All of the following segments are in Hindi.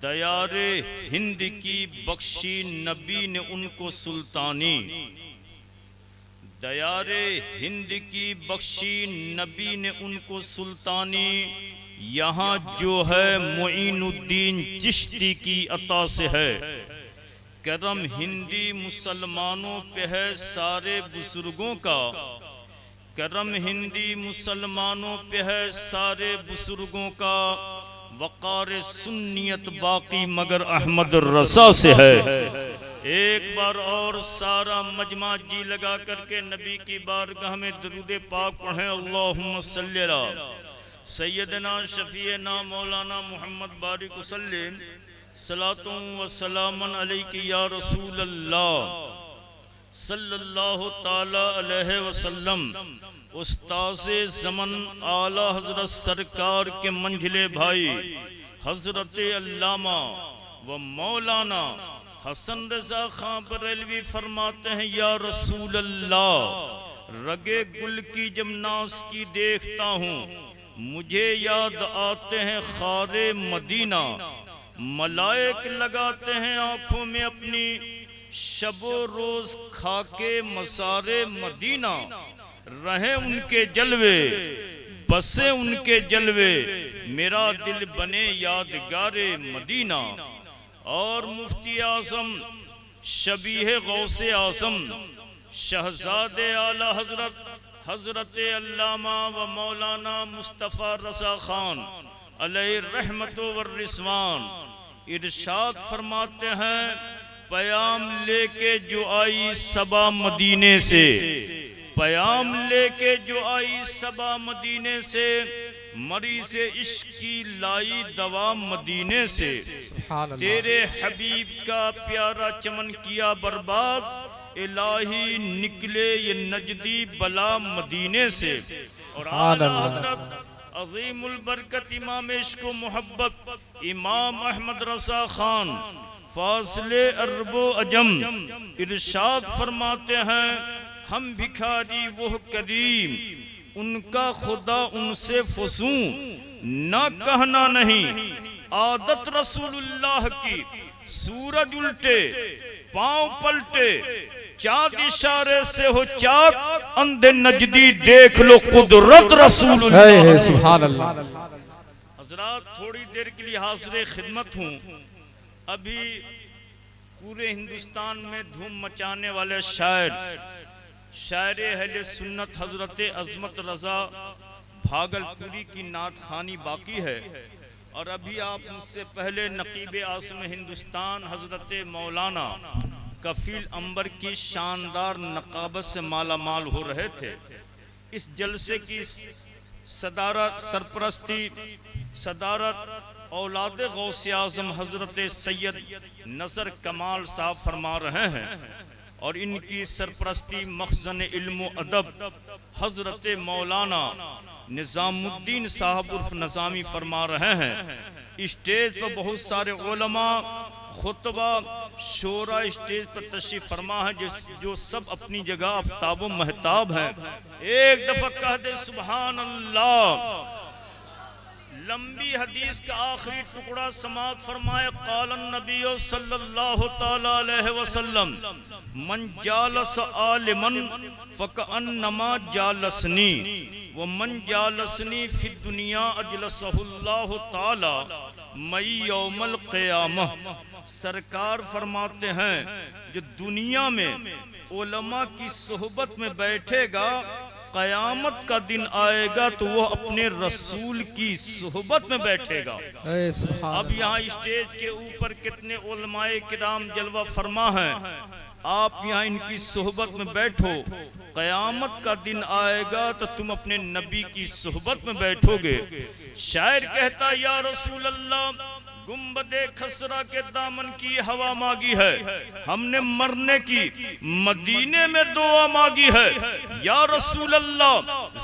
दयारे हिंद की बख्शी नबी ने उनको सुल्तानी, दयारे हिंद की बख्शी नबी ने उनको सुल्तानी। यहाँ जो है मुईनुद्दीन चिश्ती की अता से है। करम हिंदी मुसलमानों पे है सारे बुजुर्गों का, करम हिंदी मुसलमानों पे है सारे बुजुर्गों का। वक़ार सुन्नियत बाकी मगर अहमद रज़ा से है। एक बार और सारा मजमा जी लगा करके नबी की बारगाह में दरूद पाक पढ़ें। अल्लाहुम्मा सल्ली अला सैयदना शफीना मौलाना मोहम्मद बारिक वसल्लिम सलातुं व सलामन अलैका या रसूल अल्लाह सल्लल्लाहु ताला अलैहि वसल्लम। उस्ताज़े ज़मन आला हज़रत सरकार के मंझले भाई हज़रत अल्लामा व मौलाना हसन रज़ा खां बरेलवी फरमाते हैं, या रसूल अल्लाह रगे गुल की जब नास की देखता हूँ मुझे याद आते हैं खारे मदीना। मलाइक लगाते हैं आँखों में अपनी शबो रोज खाके मसारे मदीना। रहे उनके जलवे बसे उनके जलवे, मेरा दिल बने यादगारे मदीना। और मुफ्ती आज़म शबीह गौसे आज़म शहजादे आला हजरत हजरत अल्लामा व मौलाना मुस्तफ़ा रज़ा खान अलैहि रहमतो व रिज़वान इरशाद फरमाते हैं, पयाम लेके जो आई सबा मदीने से, पयाम लेके जो आई सबा मदीने से, मरी से इश्क की लाई दवा मदीने से। तेरे हबीब का प्यारा चमन किया बर्बाद, इलाही निकले ये नजदी बला मदीने से। और आला हज़रत अज़ीमुल बरकत इमाम इश्क व मोहब्बत इमाम अहमद रज़ा खान फाज़िले अरबो अजम इरशाद फरमाते हैं, हम भिखारी वो करीम उनका खुदा उनसे फसूं, ना कहना नहीं आदत रसूलुल्लाह की। सूरज उल्टे पांव पलटे चाँद इशारे से हो चाक, अंधे नजदी देख लो कुदरत रसूलुल्लाह। सुभान अल्लाह। हजरात थोड़ी देर के लिए हाज़िर खिदमत हूँ। अभी पूरे हिंदुस्तान में धूम मचाने वाले शायर अहले सुन्नत हजरत अज़मत रज़ा भागलपुरी की नात खानी बाकी है। और अभी आप मुझसे पहले नकीब आसम हिंदुस्तान हजरत मौलाना कफील अंबर की शानदार नकाबत से माला माल हो रहे थे। इस जलसे की सदारत सरपरस्ती सदारत औलाद गौसे आज़म हजरत सैयद नज़र कमाल साहब फरमा रहे हैं। और इनकी सरपरस्ती मखज़न इल्म अदब हजरत मौलाना निज़ामुद्दीन साहब उर्फ नज़ामी फरमा रहे हैं। स्टेज पर बहुत सारे उलमा खुतबा शोरा स्टेज पर तशरीफ फरमा है, जो सब अपनी जगह आफ्ताब व महताब हैं। एक दफा कह दे सुभान अल्लाह। लंबी हदीस का आखिरी टुकड़ा समात फरमाए, क़ालन नबी सल्लल्लाहु तआला अलैहि वसल्लम मन जालस आलिमन फ़कअन्नमा जालसनी व मन जालसनी फि दुनिया अजलसहुल्लाहु तआला मई यौमल क़ियामह। सरकार फरमाते हैं, जो दुनिया में उलमा की सोहबत में बैठेगा क़यामत का दिन आएगा तो वो अपने रसूल की सोहबत में बैठेगा। अब यहाँ स्टेज के ऊपर कितने उलमाए किराम जलवा फरमा हैं। आप यहाँ इनकी सोहबत में बैठो, क़यामत का दिन आएगा तो तुम अपने नबी की सोहबत में बैठोगे। शायर कहता, या रसूल अल्लाह गुंबदे खसरा के दामन की हवा मांगी है, हमने मरने की मदीने में दुआ मांगी है। या रसूल अल्लाह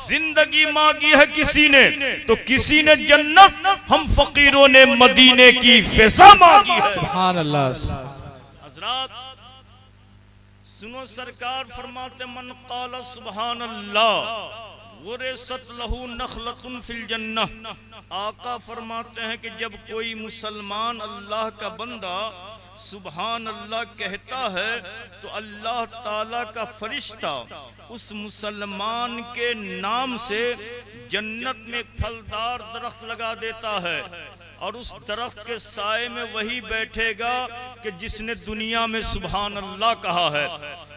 जिंदगी मांगी है किसी ने तो किसी ने जन्नत, हम फकीरों ने मदीने की फिजा मांगी है। सुभान अल्लाह। हजरात सुनो, सरकार फरमाते, मन क़ाल सुभान अल्लाह गुरसत लहू नखलतुन फिल जन्नह। आका फरमाते हैं कि जब कोई मुसलमान अल्लाह का बंदा सुभान अल्लाह कहता है तो अल्लाह ताला का फरिश्ता उस मुसलमान के नाम से जन्नत में फलदार दरख्त लगा देता है और उस दरख्त के साए में वही बैठेगा कि जिसने दुनिया में सुभान अल्लाह कहा है।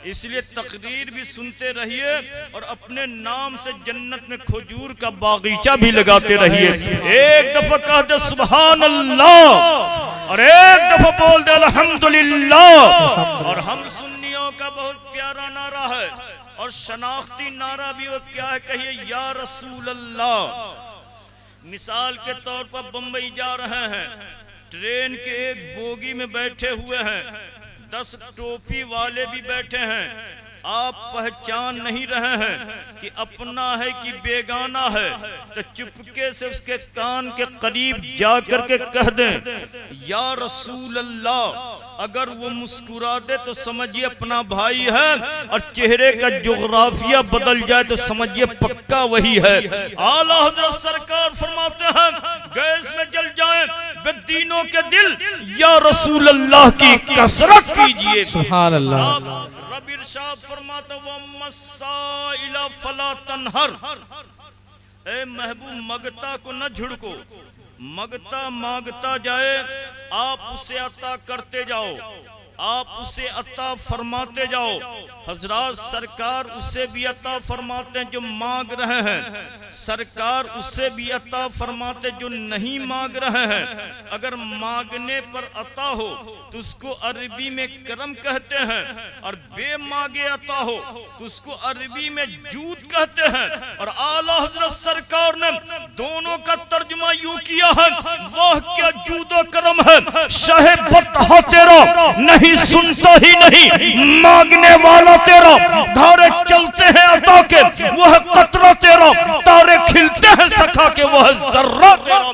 इसलिए तकरीर भी सुनते रहिए और अपने नाम से जन्नत में खजूर का बागीचा भी लगाते रहिए। एक दफा कह दे सुभान अल्लाह और एक दफा बोल दे अल्हम्दुलिल्लाह। और हम सुन्नियों का बहुत प्यारा नारा है और शनाख्ती नारा भी वो क्या है, कहिए या रसूल अल्लाह। मिसाल के तौर पर बंबई जा रहे हैं, ट्रेन के एक बोगी में बैठे हुए हैं, 10 टोपी वाले भी बैठे हैं। आप पहचान नहीं रहे हैं कि अपना है कि बेगाना है, तो चुपके से उसके कान के करीब जाकर के कह दें या रसूल अल्लाह। अगर वो मुस्कुरा दे तो समझिए अपना भाई है और चेहरे का जोग्राफिया बदल जाए तो समझिए पक्का वही है। आला हजरत सरकार फरमाते हैं गैस में जल जाए बेदीनों के दिल, या रसूल अल्लाह की कसरत कीजिए। सुभान अल्लाह। रब इरशाद फरमाता वम्मस्साइला फला तनहर। ए महबूब मगता को न झुड़को, मगता मांगता जाए, आप उसे अता करते जाओ, आप उसे अता फरमाते जाओ। हजरात सरकार उसे भी अता फरमाते हैं जो मांग रहे हैं, सरकार उसे भी अता फरमाते जो नहीं मांग रहे हैं। अगर मांगने पर अता हो तो उसको अरबी में करम कहते हैं और बेमांगे अता हो तो उसको अरबी में जूद कहते हैं। और आला हजरत सरकार ने दोनों का तर्जुमा यूं किया है, वाह क्या जूदो करम है, शाहे बता तेरा नहीं सुनता ही नहीं, मांगने वाला तेरा, धारे चलते हैं अता के वह कतरा तेरा, तारे खिलते हैं सखा के वह जर्रा तेरा।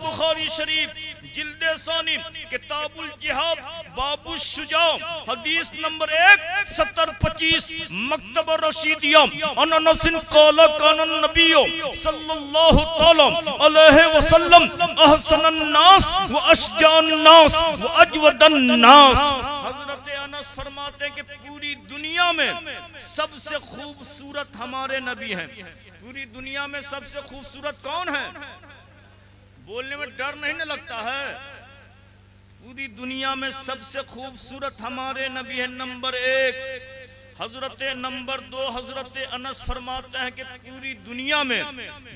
बुखारी शरीफ जिल्दे सानी किताबुल जिहाद बाबू शुजा हदीस नंबर 1-70-25 मकतब रशीदिया अननसिन कौला कानन नबियो सल्लल्लाहु तआला अलैहि वसल्लम अहसनन नास व अशजान नास व अजवदन नास। हजरत अनस फरमाते हैं कि पूरी दुनिया में सबसे खूबसूरत हमारे नबी हैं। पूरी दुनिया में सबसे खूबसूरत कौन है? बोलने में डर नहीं न लगता है? पूरी दुनिया में सबसे खूबसूरत हमारे नबी है नंबर 1। हजरत नंबर 2 हजरत अनस फरमाते हैं कि पूरी दुनिया में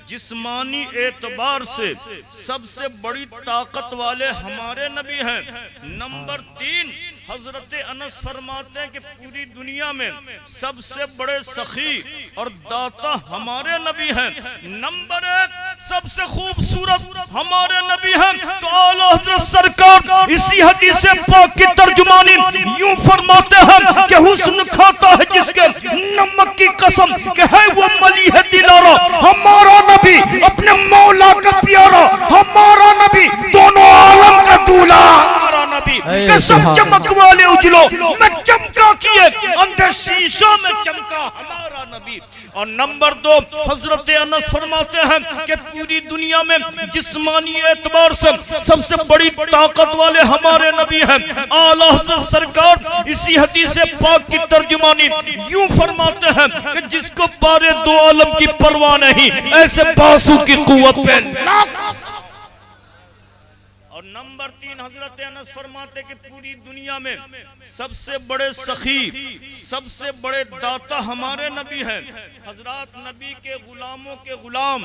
जिस्मानी एतबार से सबसे बड़ी ताकत वाले हमारे नबी हैं। नंबर 3 हजरत अनस फरमाते हैं कि पूरी दुनिया में सबसे बड़े सखी और दाता हमारे नबी हैं। नंबर 1 सबसे खूबसूरत हमारे नबी हैं। तो आला हजरत सरकार इसी हदीस पाक की तर्जुमानी यूं फरमाते हैं कि हुस्न खाता है जिसके नमक की कसम कि है वो मली है दिलारा। हमारा नबी अपने मौला का प्यारा, हमारा नबी दोनों आलम का दूल्हा, हमारा नबी कसम चमक वाले उजलो में चमका किए अंधे शीशा में चमका हमारा नबी। और नंबर 2 हजरत अनस फरमाते हैं कि पूरी दुनिया में जिस्मानी एतबार से सबसे बड़ी ताकत वाले हमारे नबी हैं। आला हज़रत सरकार इसी हदीस पाक की तर्जुमानी यूं फरमाते हैं कि जिसको पारे दो आलम की परवाह नहीं, ऐसे बासु की कुव्वत पे और नंबर 3 हजरत अनस फरमाते कि पूरी दुनिया में सबसे बड़े सखी, सबसे बड़े दाता हमारे नबी हैं। हजरत नबी के गुलामों के गुलाम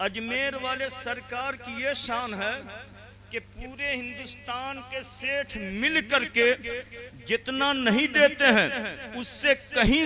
अजमेर वाले सरकार की ये शान है कि पूरे हिंदुस्तान के सेठ मिल करके जितना नहीं देते हैं उससे कहीं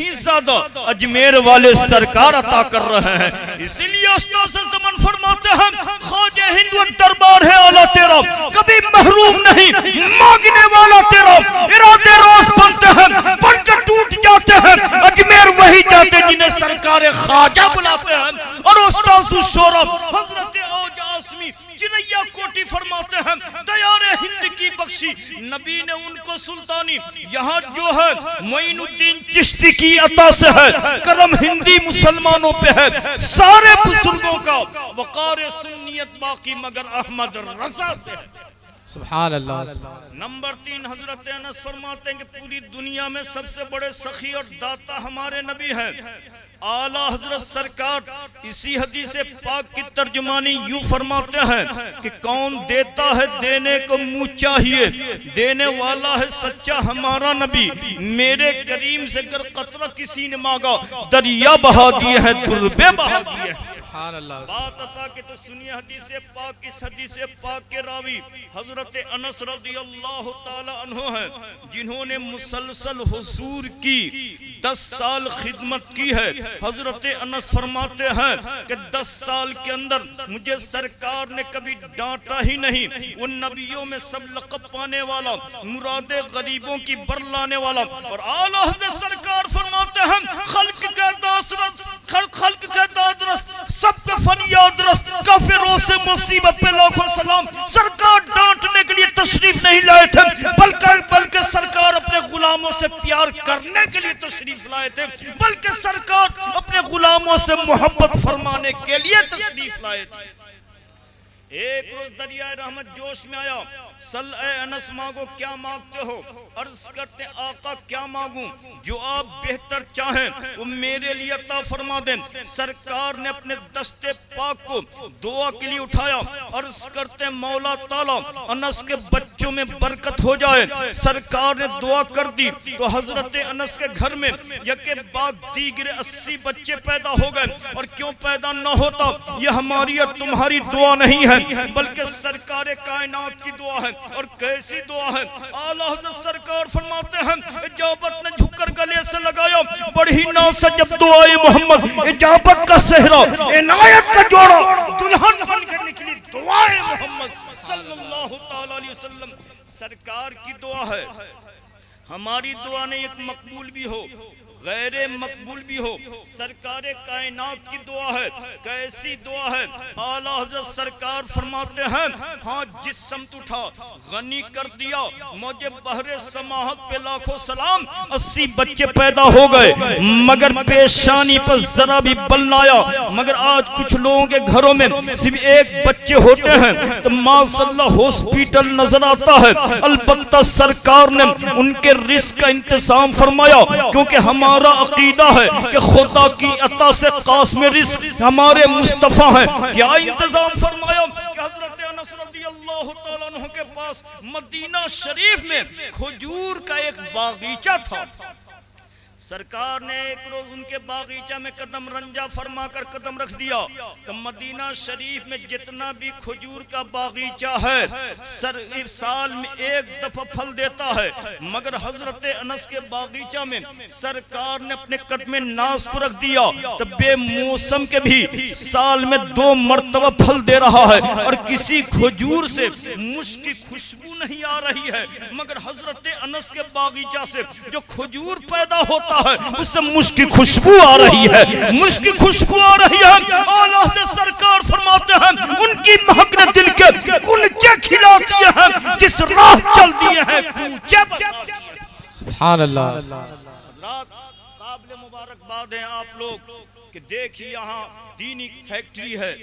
ज्यादा अजमेर वाले सरकार अता कर रहे हैं। इसीलिए उस्ताद से ज़मान फरमाते हैं ख्वाजा हिंदू दरबार है आला तेरा, कभी महरूम नहीं, मांगने वाला तेरा, इरादे रोज बनते हैं, बनकर टूट जाते हैं। अजमेर वही जाते जिन्हें सरकार ख्वाजा बुलाते हैं। और उस्ताद शोरा हजरत औजास हाशमी चिरैया कोटी फरमाते हैं तैयारे हिंद की बख्शी नबी ने उनको सुल्तानी। यहाँ जो है मोइनुद्दीन चिश्ती की अता से है, करम हिंदी मुसलमानों पे है, सारे बुजुर्गों का वकार सुन्नियत बाकी मगर अहमद रजा से है। सुभान अल्लाह। नंबर 3 हजरत अनस फरमाते हैं कि पूरी दुनिया में सबसे बड़े सखी और दाता हमारे नबी हैं। आला हजरत सरकार इसी हदीस पाक की तर्जुमानी यूं फरमाते हैं कि कौन देता है देने को मुँह चाहिए, देने वाला है सच्चा हमारा नबी। मेरे करीम से अगर कतरा किसी ने मांगा दरिया बहा दिए हैं, दुर्बे बहा दिए हैं। सुभान अल्लाह। बात अता के तो सुनिए हदीस पाक, इस हदीस पाक के रावी हजरत अनस रज़ियल्लाहु ताला अन्हु हैं, जिन्होंने मुसलसल हुजूर की 10 साल खिदमत की है। हजरत अनस फरमाते हैं कि 10 साल के अंदर मुझे सरकार ने कभी डांटा ही नहीं। उन नबियों में सब लक़ब पाने वाला, मुरादे गरीबों की बरलाने वाला। और आला हज़रत सरकार फरमाते हैं खल्क के दासरस, खल्क के दादरस, सब पे फरियाद रस, काफिरों से मुसीबत पे लाखों सलाम। सरकार डांटने के लिए तशरीफ नहीं लाए थे, बल्कि सरकार अपने गुलामों से प्यार करने के लिए तशरीफ लाए थे, बल्कि सरकार अपने गुलामों से मोहब्बत फरमाने के लिए तशरीफ लाए थे। एक रोज दरिया रहमत जोश में आया, सल ए अनस मांगो क्या मांगते हो? अर्ज करते आका क्या मांगूं, जो आप बेहतर चाहें वो मेरे लिए अता फरमा दें। सरकार ने अपने दस्ते पाक को दुआ के लिए उठाया, अर्ज करते मौला ताला अनस के बच्चों में बरकत हो जाए। सरकार ने दुआ कर दी तो हजरत अनस के घर में यके बाद दीगरे 80 बच्चे पैदा हो गए। और क्यों पैदा न होता, यह हमारी और तुम्हारी दुआ नहीं है, बल्कि सरकार कायनात की दुआ है। और कैसी दुआ है? आला हज़रत सरकार फरमाते हैं इजाबत ने झुककर गले से लगाया, बड़ी नाव से जब दुआए मोहम्मद, इजाबत का सेहरा, इनायत का जोड़ा, दुल्हन बनकर निकली दुआए मोहम्मद सल्लल्लाहु ताला अलैहि वसल्लम। सरकार की दुआ है, हमारी दुआ नहीं, एक मकबूल भी हो गैरे मकबूल भी हो। सरकार कायनात की दुआ है, कैसी दुआ है? आला हज़रत सरकार फरमाते हैं हाँ जिस समत उठा गनी कर दिया, मुझे बहरे समाहत पे लाखों सलाम। 80 बच्चे पैदा हो गए, मगर पेशानी पर जरा भी बल न आया। मगर आज कुछ लोगों के घरों में सिर्फ एक बच्चे होते हैं तो माशाअल्लाह हॉस्पिटल नजर आता है। अलबत्ता सरकार ने उनके रिस्क का इंतजाम फरमाया, क्योंकि हमारा अकीदा है कि खुदा की अता से कास्म रिस्क हमारे मुस्तफा हैं। क्या इंतजाम फरमाया कि हजरत अनस रज़ियल्लाहु ताला अन्हु के पास मदीना शरीफ में खजूर का एक बागीचा था। सरकार ने एक रोज उनके बागीचा में कदम रंजा फरमा कर कदम रख दिया तो मदीना शरीफ में जितना भी खजूर का बागीचा है साल में एक दफा फल देता है। मगर हजरत अनस के बागीचा में सरकार ने अपने कदम नाज को रख दिया तो बेमौसम के भी साल में 2 मरतबा फल दे रहा है और किसी खजूर से मुश्क की खुशबू नहीं आ रही है। मगर हजरत अनस के बागीचा से जो खजूर पैदा होता है उससे मुश्क की खुशबू आ रही है, मुश्क की खुशबू आ रही है। आला हज़रत सरकार फरमाते हैं उनकी महक ने दिल के कुलचे खिला दिए हैं, जिस राह चल दिए हैं कूचे बता दिए। सुभान अल्लाह। काबिल मुबारकबाद हैं आप लोग कि देखिए यहाँ दीनी फैक्ट्री है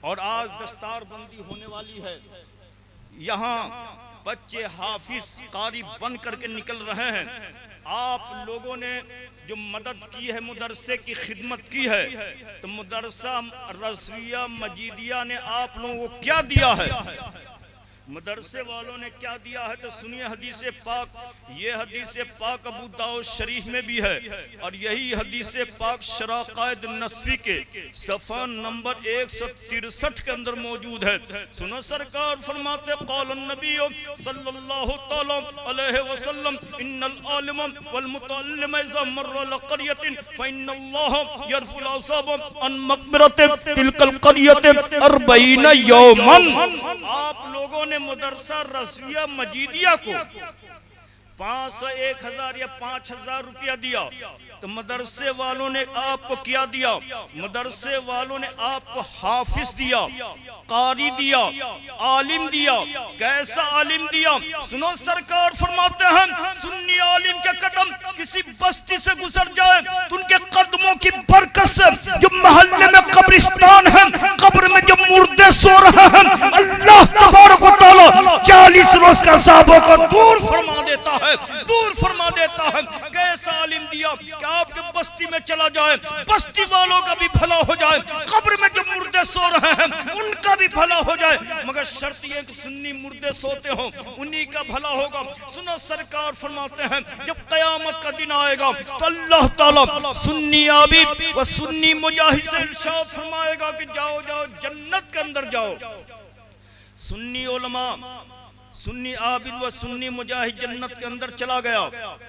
और आज दस्तारबंदी होने वाली है। यहाँ बच्चे हाफिज कारी बन करके निकल रहे हैं। आप लोगों ने जो मदद की है, मुदरसे की खिदमत की है, तो मुदरसा रज़विया मजीदिया ने आप लोगों को क्या दिया है? मदरसे वालों ने क्या दिया है? तो सुनिए हदीस पाक, ये हदीस पाक अबू दाऊद शरीफ में भी है और यही हदीस पाक शराक़ाइद नस्फी के सफ़ा नंबर 163 के अंदर मौजूद है। सुनो सरकार फरमाते क़ालन नबी सल्लल्लाहु तआला अलैहि वसल्लम इन्नल आलिम वल मुतअल्लिम इज़ा मर्रा अला क़रयतिन फ़इन्नल्लाह यरफ़ुल अज़ाब अन मक़बरति तिलकल क़रयति 40 यौमन। आप लोगों ने मुदरसा रज़विया मजीदिया को 500, 1000 या 5000 रुपया दिया तो मदरसे वालों ने आपको क्या दिया? मदरसे वालों ने आपको हाफिज दिया, कारी दिया, आलिम दिया। कैसा आलिम दिया? सुनो, सरकार फरमाते हैं सुन्नी आलिम के कदम किसी बस्ती से गुजर जाए तो उनके कदमों की बरकत से जो मोहल्ले में कब्रिस्तान है, कब्र में जो मुर्दे सो रहे हैं, अल्लाह तबारक व तआला 40 रोज का अज़ाबों को दूर फरमा देता है, दूर फरमा देता है। कैसा आलिम दिया कि आपके बस्ती में चला जाए, बस्ती वालों का भी भला हो जाए, कब्र में जो मुर्दे सो रहे हैं उनका भी भला हो जाए, मगर शर्त यह कि सुन्नी मुर्दे सोते हो उन्हीं का भला होगा। सुनो, सरकार फरमाते हैं जब कयामत का दिन आएगा तो अल्लाह ताला सुन्नी आबिद व सुन्नी मुजाहिद से इरशाद फरमाएगा कि जाओ जाओ जन्नत के अंदर जाओ। सुन्नी उलमा, सुन्नी आबिद व सुन्नी मुजाहिद जन्नत के अंदर चला गया,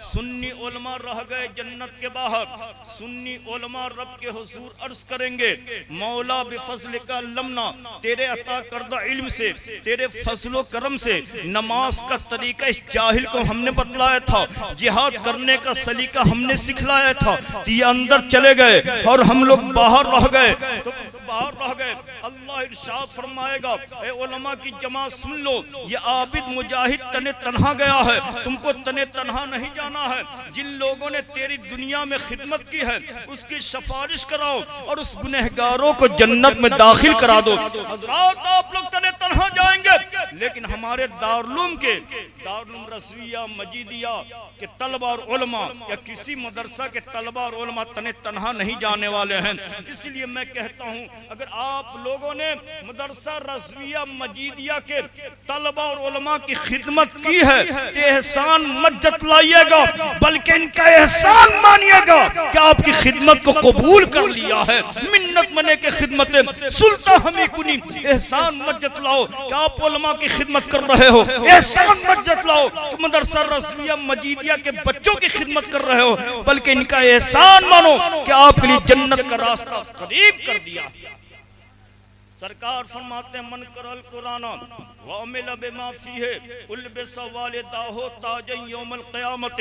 सुन्नी उलमा रह गए जन्नत के बाहर। सुन्नी उलमा रब के हुजूर अर्ज करेंगे, मौला बिफज़ल का लमना, तेरे अता करदा इल्म से, तेरे फजलो करम से नमाज का तरीका इस जाहिल को हमने बतलाया था, जिहाद करने का सलीका हमने सिखलाया था, तो ये अंदर चले गए और हम लोग बाहर रह गए। तो बाहर रह गए, अल्लाह इरशाद फरमाएगा, ए उलमा की जमात सुन लो, ये आबिद मुजाहिद तने तन्हा गया है, तुमको तने तन्हा नहीं जाना है। जिन लोगों ने तेरी दुनिया में खिदमत की है उसकी सिफारिश कराओ और उस गुनहगारों को जन्नत में दाखिल करा दो। हजरात, आप लोग तने तन्हा जाएंगे, लेकिन हमारे दारुल के दारुल रज़विया मजीदिया के तलबा और उलमा या किसी मदरसा के तलबा और उलमा तने तन्हा नहीं जाने वाले हैं। इसलिए मैं कहता हूँ, अगर आप लोगों ने मदरसा रज़विया मजीदिया के तलबा और उलमा की खिदमत की है तो एहसान मत जतलाइएगा, बल्कि इनका एहसान मानिएगा कि आपकी खिदमत को कबूल कर लिया है। मिन्नत मने के खिदमत सुल्ता हमी कुनी, एहसान मत जतलाओ कि आप उलमा की खिदमत कर रहे हो, एहसान मत जतलाओ कि मदरसा रज़विया मजीदिया के बच्चों की खिदमत कर रहे हो, बल्कि इनका एहसान मानो कि आपके लिए जन्नत का रास्ता करीब कर दिया। सरकार फरमाते हैं, मन करल कुरान व अमिल बिमा फीहे उल्बिस वालिदाहु ताजन यौमल क़यामत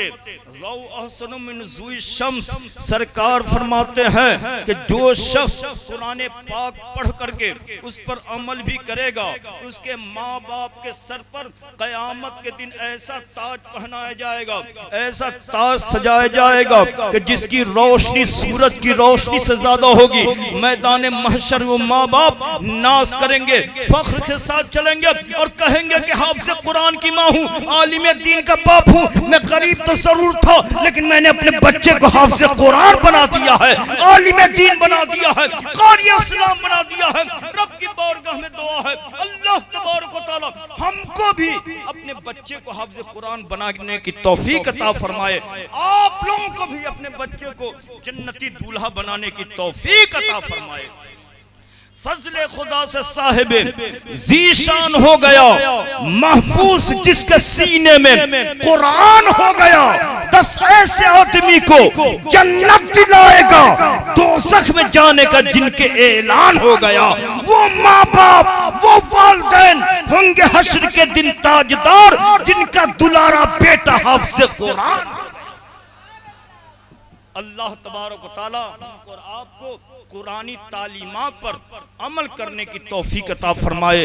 रौ अहसन मिन ज़ुई शम्स। सरकार फरमाते हैं कि जो शख्स कुरान पाक पढ़ करके उस पर अमल भी करेगा, उसके माँ बाप के सर पर क़यामत के दिन ऐसा ताज पहनाया जाएगा, ऐसा ताज सजाया जाएगा कि जिसकी रोशनी सूरज की रोशनी से ज्यादा होगी। मैदान महशर वो माँ बाप नाज करेंगे, फख्र के साथ चलेंगे और कहेंगे कि हाफिज़ कुरान की माँ हूँ, आलिम दीन का बाप हूँ। मैं गरीब तो जरूर था, लेकिन मैंने अपने बच्चे को हाफिज़ कुरान बना दिया है, आलिम दीन बना दिया है, कारी इस्लाम बना दिया है। रब की बारगाह में दुआ है, अल्लाह तबारक व तआला हमको भी अपने बच्चे को हाफिज़ कुरान बनाने की तौफीक अता फरमाए, आप लोगों को भी अपने बच्चे को जन्नती दूल्हा बनाने की तौफीक अता फरमाए। फजले खुदा से साहिब जीशान हो गया, महफूज जिसके सीने में कुरान हो गया, 10 ऐसे आदमी को जन्नत दिलाएगा, दोज़ख में जाने का जिनके ऐलान हो गया। वो माँ बाप, वो वालिदैन होंगे हश्र के दिन ताजदार, जिनका दुलारा बेटा हाफिज़ कुरान। अल्लाह तबारक व तआला और आपको कुरानी तालीमात पर अमल करने की तौफीक अता फरमाए,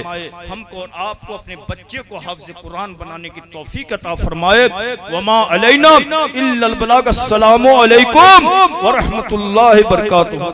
हमको और आपको अपने बच्चे को हाफिज़ कुरान बनाने की तौफीक अता फरमाए। वमा अलैना इल्लल बलाग। अस्सलामु अलैकुम व रहमतुल्लाहि व बरकातुहू।